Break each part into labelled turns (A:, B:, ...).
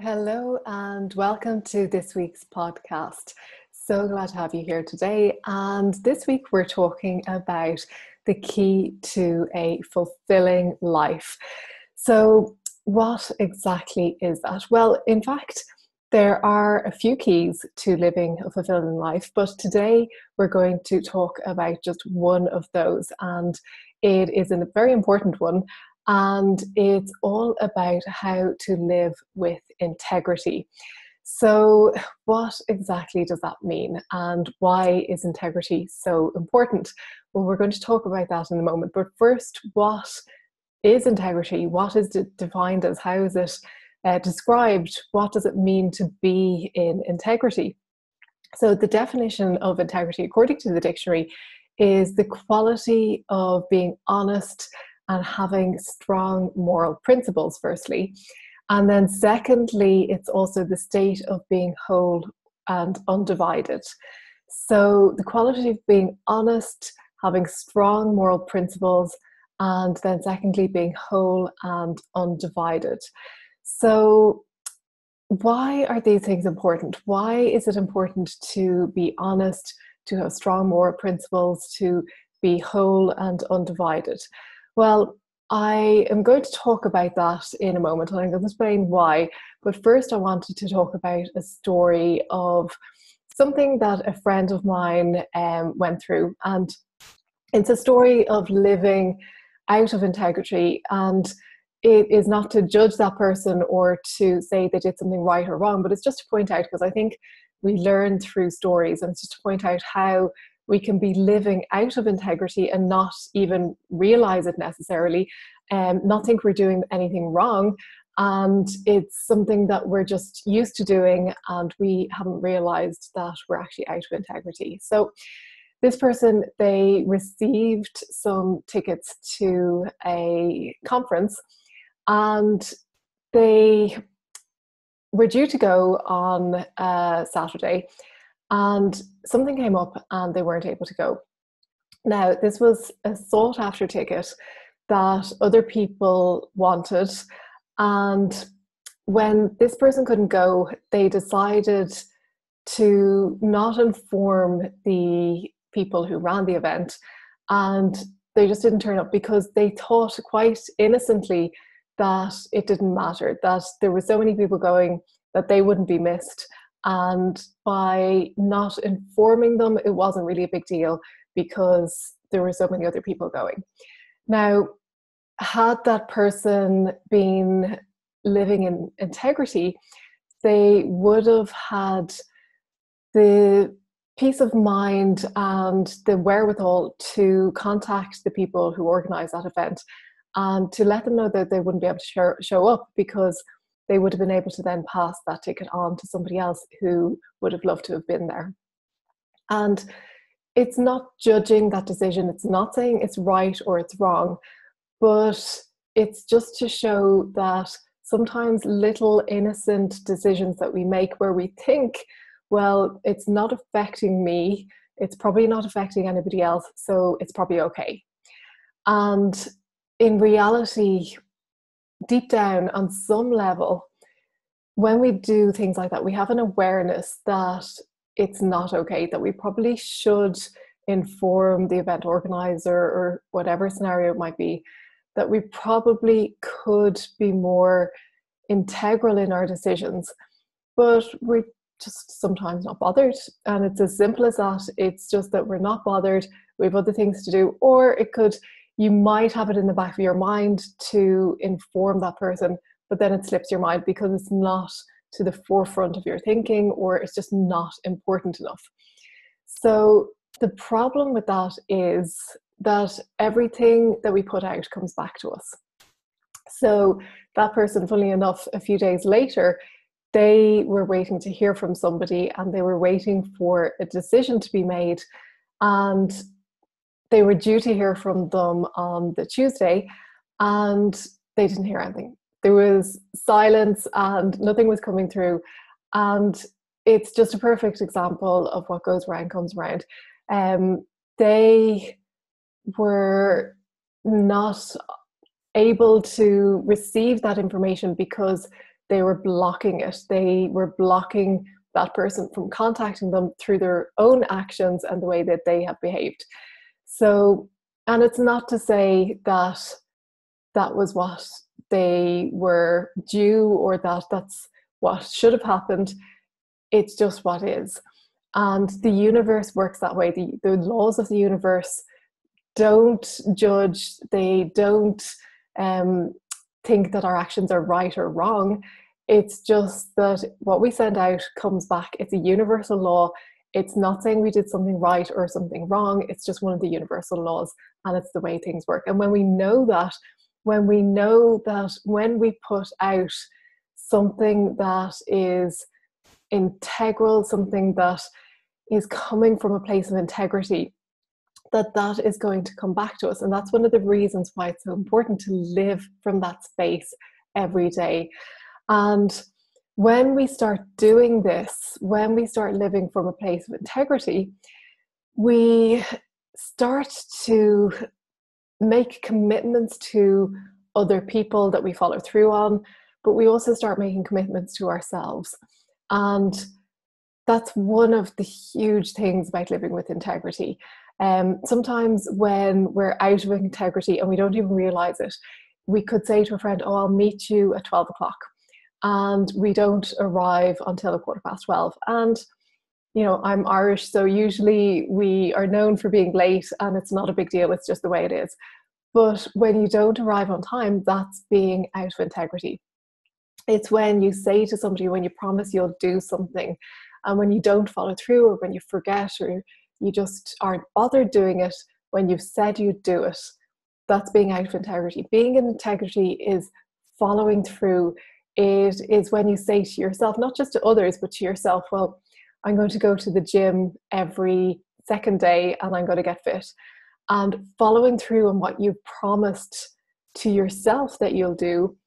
A: Hello and welcome to this week's podcast. So glad to have you here today. And this week we're talking about the key to a fulfilling life. So, what exactly is that? Well, in fact, there are a few keys to living a fulfilling life, but today we're going to talk about just one of those, and it is a very important one. And it's all about how to live with integrity. So, what exactly does that mean, and why is integrity so important? Well, we're going to talk about that in a moment. But first, what is integrity? What is it defined as? How is it described? What does it mean to be in integrity? So, the definition of integrity, according to the dictionary, is the quality of being honest and having strong moral principles, firstly. And then, secondly, it's also the state of being whole and undivided. So, the quality of being honest, having strong moral principles, and then, secondly, being whole and undivided. So, why are these things important? Why is it important to be honest, to have strong moral principles, to be whole and undivided? Well, I am going to talk about that in a moment, and I'm going to explain why. But first, I wanted to talk about a story of something that a friend of mine went through. And it's a story of living out of integrity. And it is not to judge that person or to say they did something right or wrong, but it's just to point out, because I think we learn through stories, and it's just to point out how we can be living out of integrity and not even realize it necessarily, not think we're doing anything wrong. And it's something that we're just used to doing, and we haven't realized that we're actually out of integrity. So this person, they received some tickets to a conference, and they were due to go on Saturday, and something came up and they weren't able to go. Now, this was a sought after ticket that other people wanted, and when this person couldn't go, they decided to not inform the people who ran the event, and they just didn't turn up because they thought quite innocently that it didn't matter, that there were so many people going that they wouldn't be missed. And by not informing them, it wasn't really a big deal because there were so many other people going. Now, had that person been living in integrity, they would have had the peace of mind and the wherewithal to contact the people who organised that event and to let them know that they wouldn't be able to show up, because they would have been able to then pass that ticket on to somebody else who would have loved to have been there. And it's not judging that decision. It's not saying it's right or it's wrong, but it's just to show that sometimes little innocent decisions that we make where we think, well, it's not affecting me, it's probably not affecting anybody else, so it's probably okay. And in reality, deep down on some level, when we do things like that, we have an awareness that it's not okay, that we probably should inform the event organizer or whatever scenario it might be, that we probably could be more integral in our decisions, but we're just sometimes not bothered. And it's as simple as that. It's just that we're not bothered, we have other things to do. Or it could, you might have it in the back of your mind to inform that person, but then it slips your mind because it's not to the forefront of your thinking, or it's just not important enough. So the problem with that is that everything that we put out comes back to us. So that person, funnily enough, a few days later, they were waiting to hear from somebody, and they were waiting for a decision to be made, and they were due to hear from them on the Tuesday, and they didn't hear anything. There was silence and nothing was coming through. And it's just a perfect example of what goes around comes around. They were not able to receive that information because they were blocking it. They were blocking that person from contacting them through their own actions and the way that they have behaved. So, and it's not to say that that was what they were due or that that's what should have happened. It's just what is. And the universe works that way. The laws of the universe don't judge. They don't think that our actions are right or wrong. It's just that what we send out comes back. It's a universal law. It's not saying we did something right or something wrong. It's just one of the universal laws, and it's the way things work. And when we know that when we put out something that is integral, something that is coming from a place of integrity, that is going to come back to us. And that's one of the reasons why it's so important to live from that space every day. And when we start doing this, when we start living from a place of integrity, we start to make commitments to other people that we follow through on, but we also start making commitments to ourselves. And that's one of the huge things about living with integrity. Sometimes when we're out of integrity and we don't even realize it, we could say to a friend, oh, I'll meet you at 12 o'clock. And we don't arrive until 12:15. And, you know, I'm Irish, so usually we are known for being late and it's not a big deal. It's just the way it is. But when you don't arrive on time, that's being out of integrity. It's when you say to somebody, when you promise you'll do something, and when you don't follow through, or when you forget, or you just aren't bothered doing it when you've said you'd do it, that's being out of integrity. Being in integrity is following through. It is when you say to yourself, not just to others, but to yourself, well, I'm going to go to the gym every second day and I'm going to get fit. And following through on what you've promised to yourself that you'll do,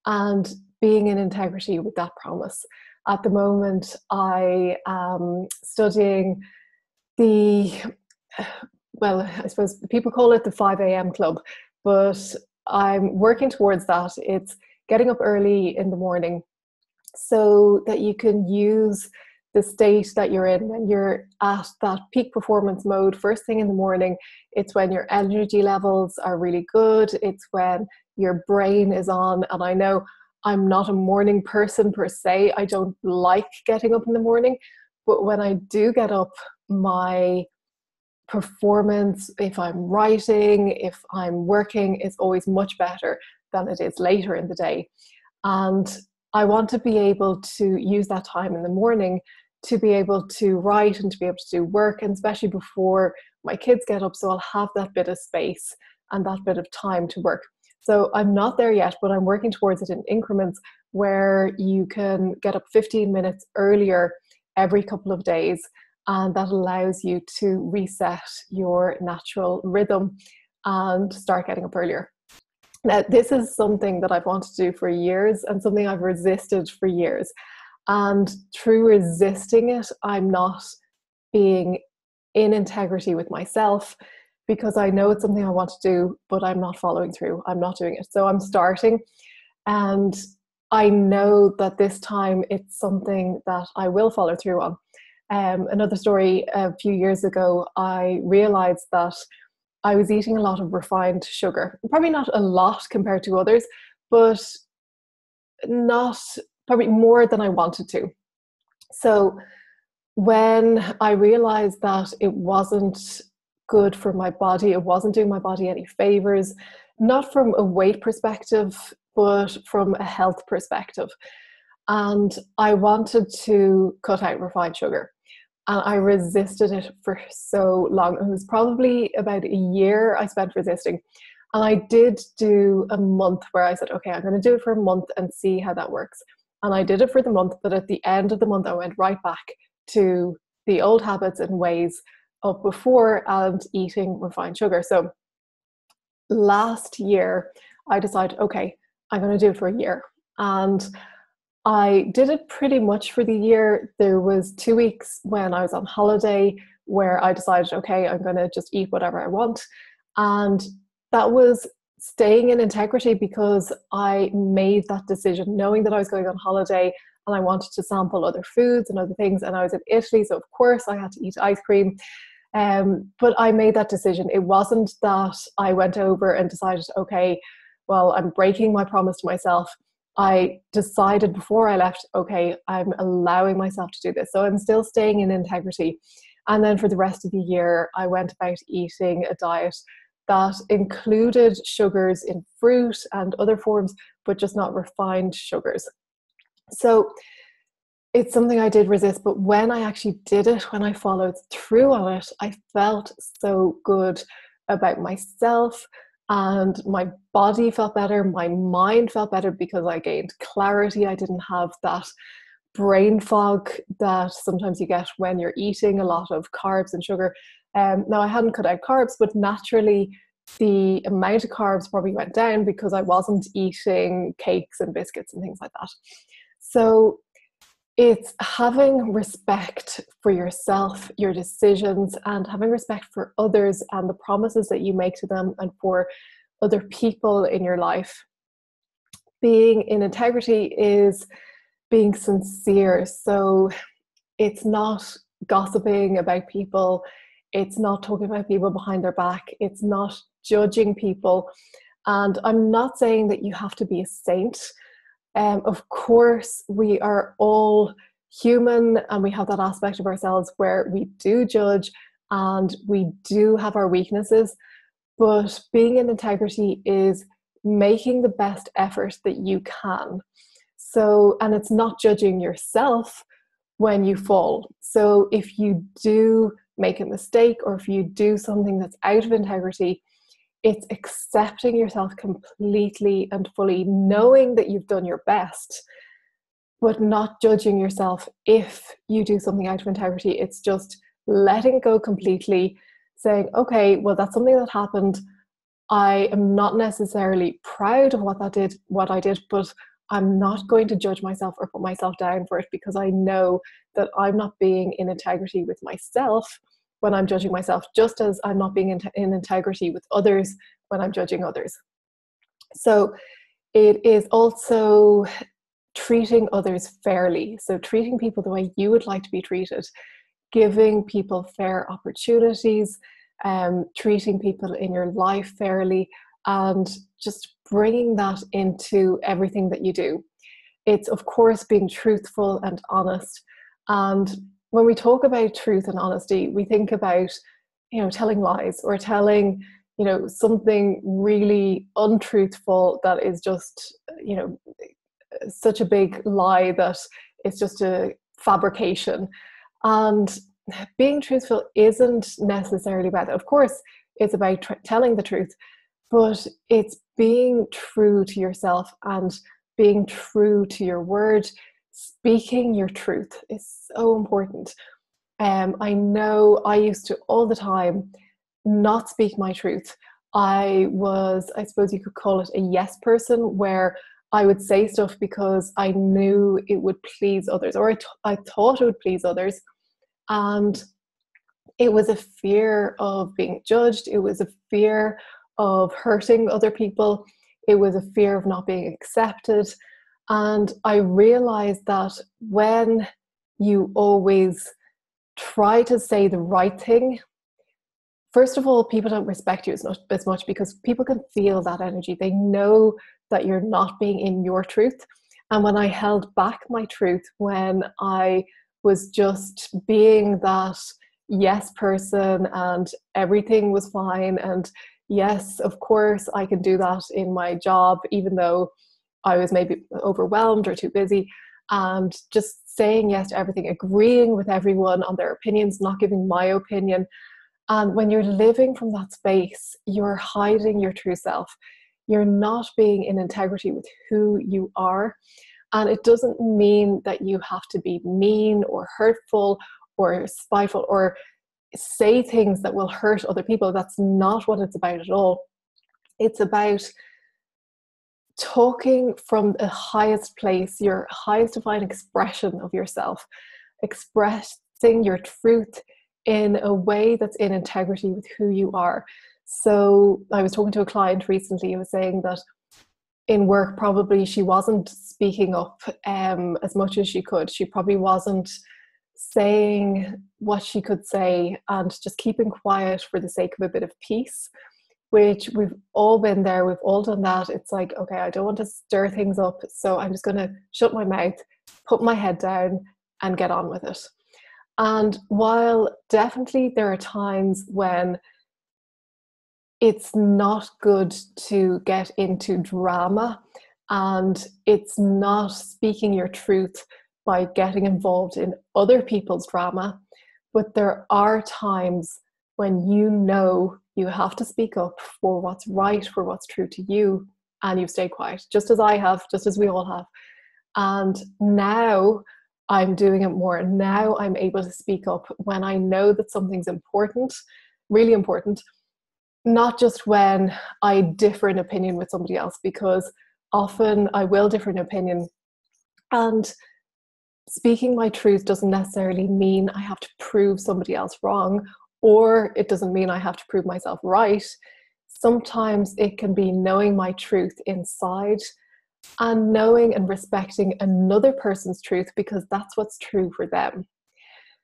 A: and being in integrity with that promise. At the moment, I am studying I suppose people call it the 5 a.m. club, but I'm working towards that. It's getting up early in the morning so that you can use the state that you're in when you're at that peak performance mode first thing in the morning. It's when your energy levels are really good. It's when your brain is on. And I know I'm not a morning person per se. I don't like getting up in the morning, but when I do get up, my performance, if I'm writing, if I'm working, is always much better than it is later in the day. And I want to be able to use that time in the morning to be able to write and to be able to do work, and especially before my kids get up, so I'll have that bit of space and that bit of time to work. So I'm not there yet, but I'm working towards it in increments where you can get up 15 minutes earlier every couple of days, and that allows you to reset your natural rhythm and start getting up earlier. Now, this is something that I've wanted to do for years and something I've resisted for years. And through resisting it, I'm not being in integrity with myself, because I know it's something I want to do, but I'm not following through. I'm not doing it. So I'm starting, and I know that this time it's something that I will follow through on. Another story, a few years ago, I realized that I was eating a lot of refined sugar. Probably not a lot compared to others, but not probably more than I wanted to. So when I realized that it wasn't good for my body, it wasn't doing my body any favors, not from a weight perspective, but from a health perspective. And I wanted to cut out refined sugar. And I resisted it for so long. It was probably about a year I spent resisting. And I did do a month where I said, okay, I'm going to do it for a month and see how that works. And I did it for the month, but at the end of the month, I went right back to the old habits and ways of before and eating refined sugar. So last year, I decided, okay, I'm going to do it for a year. And I did it pretty much for the year. There was 2 weeks when I was on holiday where I decided, okay, I'm going to just eat whatever I want. And that was staying in integrity because I made that decision knowing that I was going on holiday and I wanted to sample other foods and other things. And I was in Italy, so of course I had to eat ice cream. But I made that decision. It wasn't that I went over and decided, okay, well, I'm breaking my promise to myself. I decided before I left, okay, I'm allowing myself to do this. So I'm still staying in integrity. And then for the rest of the year, I went about eating a diet that included sugars in fruit and other forms, but just not refined sugars. So it's something I did resist, but when I actually did it, when I followed through on it, I felt so good about myself, and my body felt better, my mind felt better because I gained clarity. I didn't have that brain fog that sometimes you get when you're eating a lot of carbs and sugar. Now, I hadn't cut out carbs, but naturally the amount of carbs probably went down because I wasn't eating cakes and biscuits and things like that. So it's having respect for yourself, your decisions, and having respect for others and the promises that you make to them and for other people in your life. Being in integrity is being sincere. So it's not gossiping about people. It's not talking about people behind their back. It's not judging people. And I'm not saying that you have to be a saint. Of course, we are all human and we have that aspect of ourselves where we do judge and we do have our weaknesses. But being in integrity is making the best effort that you can. So, and it's not judging yourself when you fall. So if you do make a mistake or if you do something that's out of integrity, it's accepting yourself completely and fully, knowing that you've done your best, but not judging yourself if you do something out of integrity. It's just letting go completely, saying, okay, well, that's something that happened. I am not necessarily proud of what I did, but I'm not going to judge myself or put myself down for it because I know that I'm not being in integrity with myself when I'm judging myself, just as I'm not being in integrity with others when I'm judging others. So it is also treating others fairly. So treating people the way you would like to be treated, giving people fair opportunities, treating people in your life fairly, and just bringing that into everything that you do. It's, of course, being truthful and honest. And when we talk about truth and honesty, we think about, telling lies or telling, something really untruthful that is just, such a big lie that it's just a fabrication. And being truthful isn't necessarily bad. Of course, it's about telling the truth, but it's being true to yourself and being true to your word. Speaking your truth is so important. I know I used to all the time not speak my truth. I suppose you could call it a yes person, where I would say stuff because I knew it would please others, or I thought it would please others. And it was a fear of being judged. It was a fear of hurting other people. It was a fear of not being accepted. And I realized that when you always try to say the right thing, first of all, people don't respect you as much because people can feel that energy. They know that you're not being in your truth. And when I held back my truth, when I was just being that yes person and everything was fine, and yes, of course, I can do that in my job, even though I was maybe overwhelmed or too busy, and just saying yes to everything, agreeing with everyone on their opinions, not giving my opinion. And when you're living from that space, you're hiding your true self. You're not being in integrity with who you are. And it doesn't mean that you have to be mean or hurtful or spiteful or say things that will hurt other people. That's not what it's about at all. It's about talking from the highest place, your highest divine expression of yourself, expressing your truth in a way that's in integrity with who you are. So I was talking to a client recently who was saying that in work, probably she wasn't speaking up as much as she could. She probably wasn't saying what she could say and just keeping quiet for the sake of a bit of peace, which we've all been there. We've all done that. It's like, okay, I don't want to stir things up, so I'm just going to shut my mouth, put my head down and get on with it. And while definitely there are times when it's not good to get into drama, and it's not speaking your truth by getting involved in other people's drama, but there are times when you know you have to speak up for what's right, for what's true to you, and you stay quiet, just as I have, just as we all have. And now I'm doing it more. Now I'm able to speak up when I know that something's important, really important, not just when I differ in opinion with somebody else, because often I will differ in opinion. And speaking my truth doesn't necessarily mean I have to prove somebody else wrong, or it doesn't mean I have to prove myself right. Sometimes it can be knowing my truth inside and knowing and respecting another person's truth because that's what's true for them.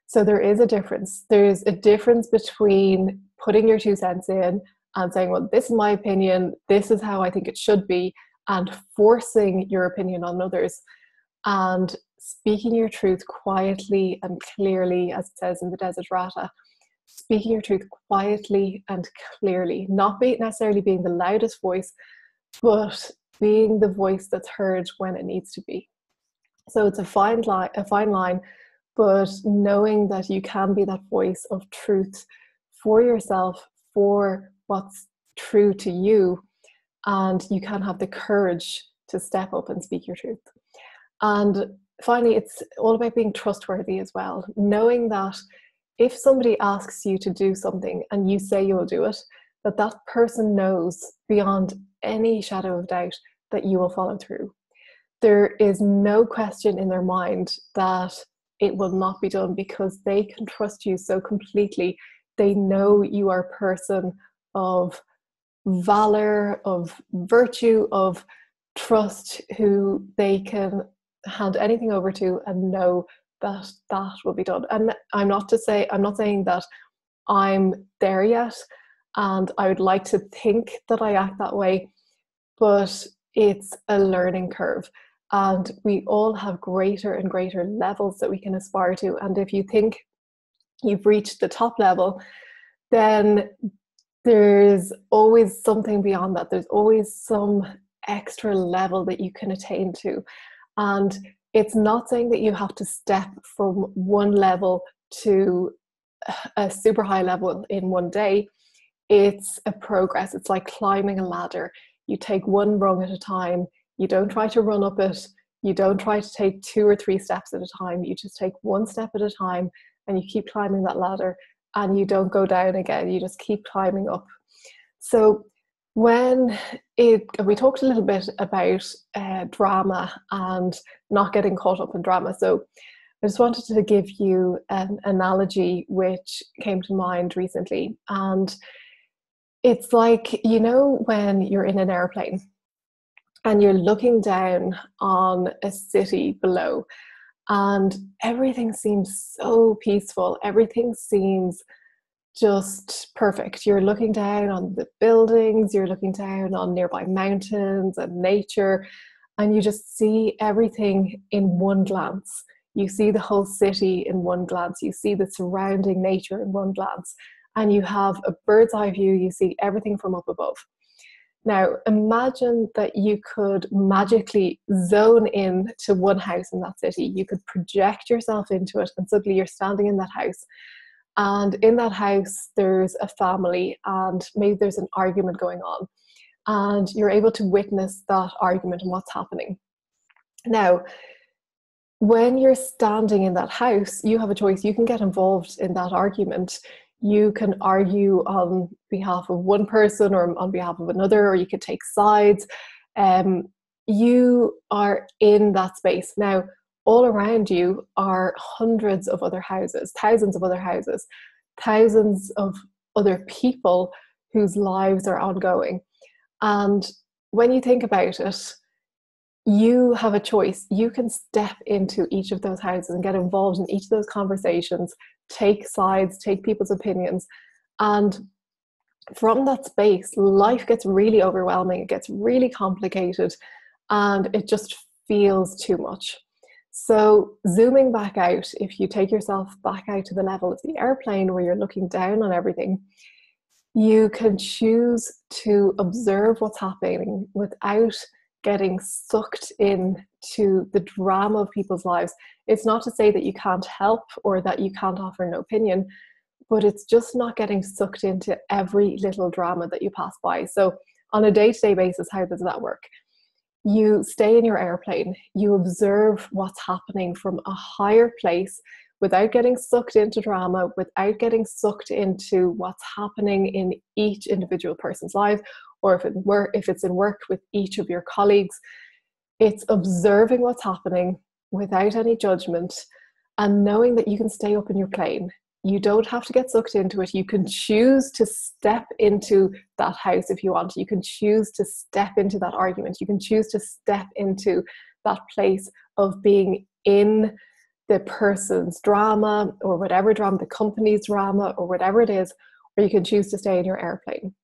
A: So there is a difference. There's a difference between putting your 2 cents in and saying, well, this is my opinion, this is how I think it should be, and forcing your opinion on others, and speaking your truth quietly and clearly, as it says in the Desiderata. Speaking your truth quietly and clearly, not necessarily being the loudest voice, but being the voice that's heard when it needs to be. So it's a fine line, but knowing that you can be that voice of truth for yourself, for what's true to you, and you can have the courage to step up and speak your truth. And finally, it's all about being trustworthy as well, knowing that if somebody asks you to do something and you say you'll do it, that that person knows beyond any shadow of doubt that you will follow through. There is no question in their mind that it will not be done because they can trust you so completely. They know you are a person of valor, of virtue, of trust, who they can hand anything over to and know that that will be done. And I'm not saying that I'm there yet, and I would like to think that I act that way, but it's a learning curve, and we all have greater and greater levels that we can aspire to. And if you think you've reached the top level, then there's always something beyond that. There's always some extra level that you can attain to. And it's not saying that you have to step from one level to a super high level in one day. It's a progress. It's like climbing a ladder. You take one rung at a time. You don't try to run up it. You don't try to take 2 or 3 steps at a time. You just take one step at a time and you keep climbing that ladder, and you don't go down again. You just keep climbing up. So we talked a little bit about drama and not getting caught up in drama. So I just wanted to give you an analogy which came to mind recently. And it's like, you know, when you're in an airplane and you're looking down on a city below, and everything seems so peaceful. Everything seems just perfect. You're looking down on the buildings, you're looking down on nearby mountains and nature, and you just see everything in one glance. You see the whole city in one glance. You see the surrounding nature in one glance, and you have a bird's eye view. You see everything from up above. Now, imagine that you could magically zone in to one house in that city. You could project yourself into it, and suddenly you're standing in that house. And in that house, there's a family, and maybe there's an argument going on. And you're able to witness that argument and what's happening. Now, when you're standing in that house, you have a choice. You can get involved in that argument. You can argue on behalf of one person or on behalf of another, or you could take sides. You are in that space. Now, all around you are hundreds of other houses, thousands of other houses, thousands of other people whose lives are ongoing. And when you think about it, you have a choice. You can step into each of those houses and get involved in each of those conversations, take sides, take people's opinions. And from that space, life gets really overwhelming, it gets really complicated, and it just feels too much. So zooming back out, if you take yourself back out to the level of the airplane where you're looking down on everything, you can choose to observe what's happening without getting sucked into the drama of people's lives. It's not to say that you can't help or that you can't offer an opinion, but it's just not getting sucked into every little drama that you pass by. So on a day-to-day basis, how does that work? You stay in your airplane, you observe what's happening from a higher place without getting sucked into drama, without getting sucked into what's happening in each individual person's life, or if it's in work with each of your colleagues. It's observing what's happening without any judgment and knowing that you can stay up in your plane. You don't have to get sucked into it. You can choose to step into that house if you want. You can choose to step into that argument. You can choose to step into that place of being in the person's drama or whatever drama, the company's drama or whatever it is, or you can choose to stay in your airplane.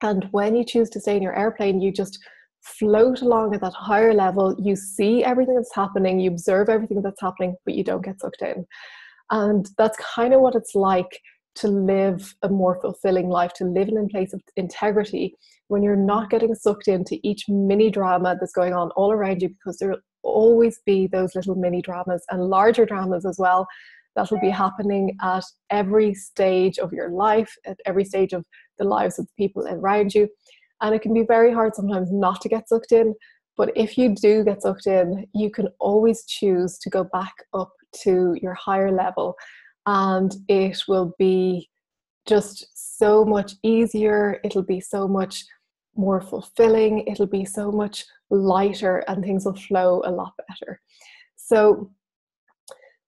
A: And when you choose to stay in your airplane, you just float along at that higher level. You see everything that's happening, you observe everything that's happening, but you don't get sucked in. And that's kind of what it's like to live a more fulfilling life, to live in a place of integrity when you're not getting sucked into each mini drama that's going on all around you, because there will always be those little mini dramas and larger dramas as well that will be happening at every stage of your life, at every stage of the lives of the people around you. And it can be very hard sometimes not to get sucked in. But if you do get sucked in, you can always choose to go back up to your higher level, and it will be just so much easier. It'll be so much more fulfilling. It'll be so much lighter, and things will flow a lot better. So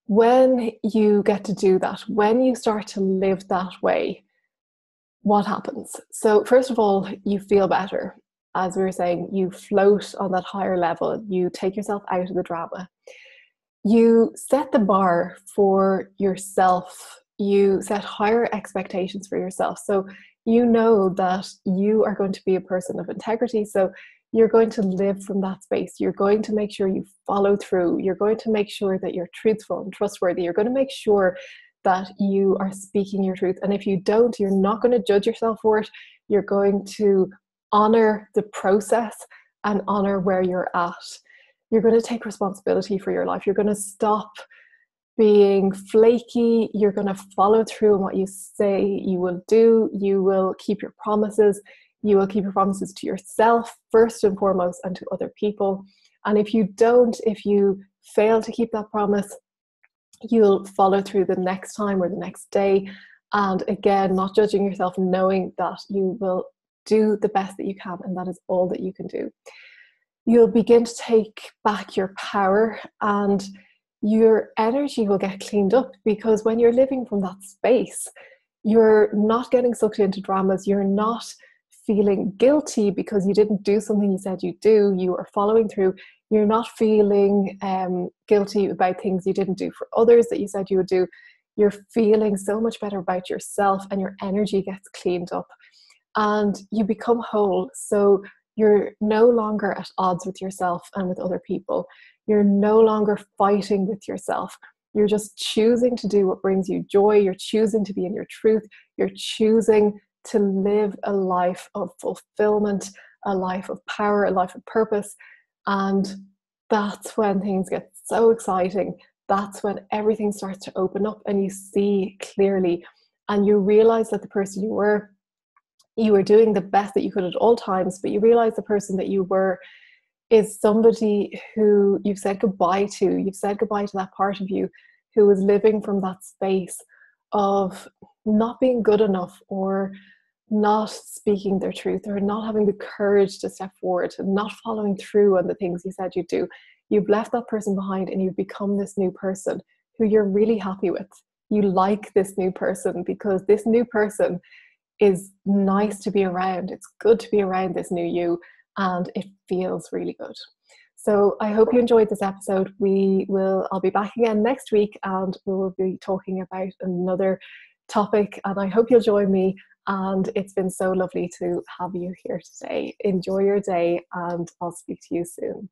A: when you get to do that, when you start to live that way, what happens? So first of all, you feel better. As we were saying, you float on that higher level. You take yourself out of the drama. You set the bar for yourself. You set higher expectations for yourself. So you know that you are going to be a person of integrity. So you're going to live from that space. You're going to make sure you follow through. You're going to make sure that you're truthful and trustworthy. You're going to make sure that you are speaking your truth. And if you don't, you're not going to judge yourself for it. You're going to honor the process and honor where you're at. You're going to take responsibility for your life. You're going to stop being flaky. You're going to follow through on what you say you will do. You will keep your promises. You will keep your promises to yourself first and foremost, and to other people. And if you don't, if you fail to keep that promise, you'll follow through the next time or the next day. And again, not judging yourself, knowing that you will do the best that you can, and that is all that you can do. You'll begin to take back your power, and your energy will get cleaned up, because when you're living from that space, you're not getting sucked into dramas. You're not feeling guilty because you didn't do something you said you'd do. You are following through. You're not feeling guilty about things you didn't do for others that you said you would do. You're feeling so much better about yourself, and your energy gets cleaned up, and you become whole. So you're no longer at odds with yourself and with other people. You're no longer fighting with yourself. You're just choosing to do what brings you joy. You're choosing to be in your truth. You're choosing to live a life of fulfillment, a life of power, a life of purpose. And that's when things get so exciting. That's when everything starts to open up and you see clearly, and you realize that the person you were doing the best that you could at all times, but you realize the person that you were is somebody who you've said goodbye to. You've said goodbye to that part of you who was living from that space of not being good enough, or not speaking their truth, or not having the courage to step forward, and not following through on the things you said you'd do. You've left that person behind, and you've become this new person who you're really happy with. You like this new person because this new person is nice to be around. It's good to be around this new you, and it feels really good. So I hope you enjoyed this episode. I'll be back again next week, and we will be talking about another topic, and I hope you'll join me. And it's been so lovely to have you here today. Enjoy your day, and I'll speak to you soon.